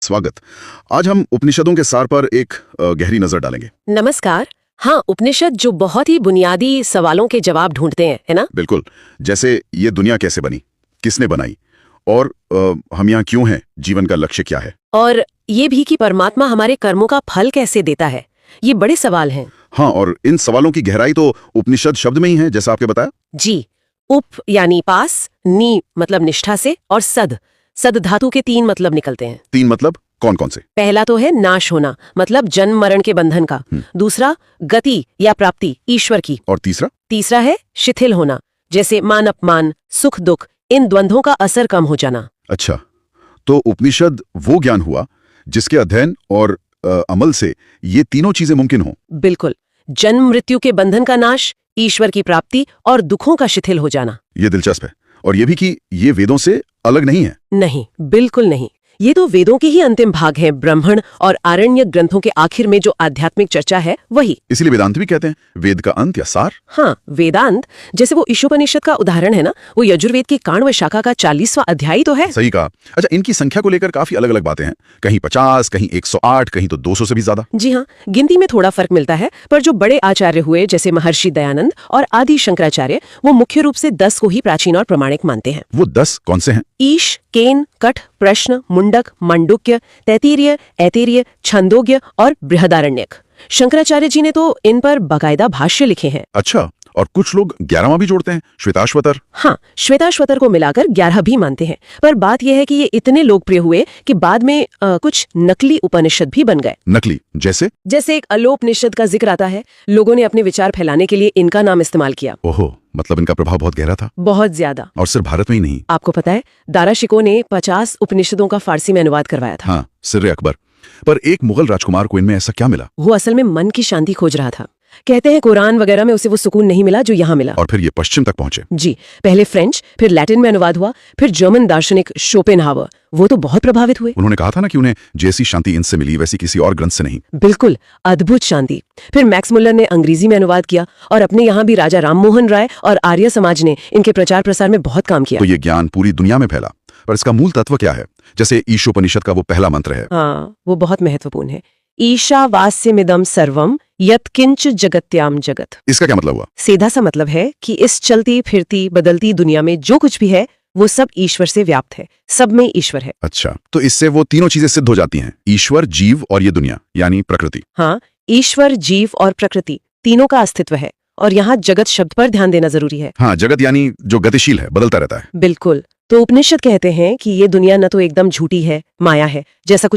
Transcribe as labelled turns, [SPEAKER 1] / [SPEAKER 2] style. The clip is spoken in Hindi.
[SPEAKER 1] स्वागत। आज हम उपनिषदों के सार पर एक गहरी नजर डालेंगे।
[SPEAKER 2] नमस्कार। हाँ, उपनिषद जो बहुत ही बुनियादी सवालों के जवाब ढूंढते हैं, है ना?
[SPEAKER 1] बिल्कुल। जैसे ये दुनिया कैसे बनी, किसने बनाई, और हम यहाँ क्यों हैं, जीवन का लक्ष्य क्या है,
[SPEAKER 2] और ये भी कि परमात्मा हमारे कर्मों का फल कैसे देता है। ये बड़े सवाल हैं।
[SPEAKER 1] हाँ, और इन सवालों की गहराई तो उपनिषद शब्द में ही है, जैसा आपने बताया।
[SPEAKER 2] जी। उप यानी पास, नी मतलब निष्ठा से, और सद धातु के 3 मतलब निकलते हैं।
[SPEAKER 1] 3 मतलब कौन कौन से?
[SPEAKER 2] पहला तो है नाश होना, मतलब जन्म मरण के बंधन का। दूसरा गति या प्राप्ति, ईश्वर की।
[SPEAKER 1] और तीसरा
[SPEAKER 2] है शिथिल होना, जैसे मान अपमान, सुख दुख, इन द्वंद्वों का असर कम हो जाना।
[SPEAKER 1] अच्छा, तो उपनिषद वो ज्ञान हुआ जिसके अध्ययन और अमल से ये तीनों चीजें मुमकिन हो।
[SPEAKER 2] बिल्कुल। जन्म मृत्यु के बंधन का नाश, ईश्वर की प्राप्ति और दुखों का शिथिल हो जाना।
[SPEAKER 1] ये दिलचस्प है। और ये भी कि ये वेदों से अलग नहीं है।
[SPEAKER 2] नहीं, बिल्कुल नहीं। ये तो वेदों के ही अंतिम भाग हैं। ब्राह्मण और आरण्यक ग्रंथों के आखिर में जो आध्यात्मिक चर्चा है वही।
[SPEAKER 1] इसीलिए वेदांत भी कहते हैं वेद का अंत या सार।
[SPEAKER 2] हाँ, वेदांत जैसे वो ईशोपनिषद का उदाहरण है ना, वो यजुर्वेद की काण्व शाखा का 40वां अध्याय तो है।
[SPEAKER 1] सही कहा। अच्छा, इनकी संख्या को लेकर काफी अलग अलग बातें हैं। कहीं 50, कहीं 108, कहीं तो 200 से भी ज्यादा।
[SPEAKER 2] जी हाँ, गिनती में थोड़ा फर्क मिलता है, पर जो बड़े आचार्य हुए जैसे महर्षि दयानंद और आदि शंकराचार्य, वो मुख्य रूप से 10 को ही प्राचीन और प्रमाणिक मानते हैं।
[SPEAKER 1] वो 10 कौन से हैं?
[SPEAKER 2] ईश, केन, कठ, प्रश्न, मुंडक, मांडुक्य, तैत्तिरीय, ऐत्तिरीय, छंदोग्य और बृहदारण्यक। शंकराचार्य जी ने तो इन पर बाकायदा भाष्य लिखे हैं।
[SPEAKER 1] अच्छा, और कुछ लोग 11वां भी जोड़ते हैं, श्वेताश्वतर।
[SPEAKER 2] हाँ, श्वेताश्वतर को मिलाकर 11 भी मानते हैं। पर बात यह है कि ये इतने लोकप्रिय हुए कि बाद में कुछ नकली उपनिषद भी बन गए।
[SPEAKER 1] नकली जैसे
[SPEAKER 2] एक अलोपनिषद का जिक्र आता है। लोगों ने अपने विचार फैलाने के लिए इनका नाम इस्तेमाल किया।
[SPEAKER 1] ओहो, मतलब इनका प्रभाव बहुत गहरा था।
[SPEAKER 2] बहुत ज्यादा।
[SPEAKER 1] और सिर्फ भारत में ही नहीं।
[SPEAKER 2] आपको पता है, दारा शिकोह ने 50 उपनिषदों का फारसी में अनुवाद करवाया था।
[SPEAKER 1] हाँ, सिर्रे अकबर। पर एक मुगल राजकुमार को इनमें ऐसा क्या मिला?
[SPEAKER 2] वो असल में मन की शांति खोज रहा था। कहते हैं कुरान वगैरह में उसे वो सुकून नहीं मिला जो यहाँ मिला।
[SPEAKER 1] और फिर ये पश्चिम तक पहुंचे।
[SPEAKER 2] जी, पहले फ्रेंच, फिर लैटिन में अनुवाद हुआ, फिर जर्मन दार्शनिक शोपेनहावर, वो तो बहुत प्रभावित हुए।
[SPEAKER 1] उन्होंने कहा था ना कि उन्हें जैसी शांति इनसे मिली वैसी किसी और ग्रंथ से नहीं।
[SPEAKER 2] बिल्कुल, अद्भुत शांति। फिर मैक्स मुल्लर ने अंग्रेजी में अनुवाद किया, और अपने यहाँ भी राजा राममोहन राय और आर्य समाज ने इनके प्रचार प्रसार में बहुत काम किया।
[SPEAKER 1] तो ये ज्ञान पूरी दुनिया में फैला, पर इसका मूल तत्व क्या है? जैसे ईशोपनिषद का वो पहला मंत्र है।
[SPEAKER 2] हाँ, वो बहुत महत्वपूर्ण है। ईशावास्यमिदं सर्वम यत्किंच जगत्याम जगत।
[SPEAKER 1] इसका क्या मतलब हुआ?
[SPEAKER 2] सीधा सा मतलब है कि इस चलती फिरती बदलती दुनिया में जो कुछ भी है वो सब ईश्वर से व्याप्त है, सब में ईश्वर है।
[SPEAKER 1] अच्छा, तो इससे वो तीनों चीजें सिद्ध हो जाती हैं, ईश्वर, जीव और ये दुनिया यानी प्रकृति।
[SPEAKER 2] हाँ, ईश्वर, जीव और प्रकृति तीनों का अस्तित्व है। और यहाँ जगत शब्द पर ध्यान देना जरूरी है।
[SPEAKER 1] हाँ, जगत यानी जो गतिशील है, बदलता रहता है।
[SPEAKER 2] बिल्कुल। तो उपनिषद कहते हैं कि ये दुनिया न तो एकदम झूठी है, माया है, जैसा कुछ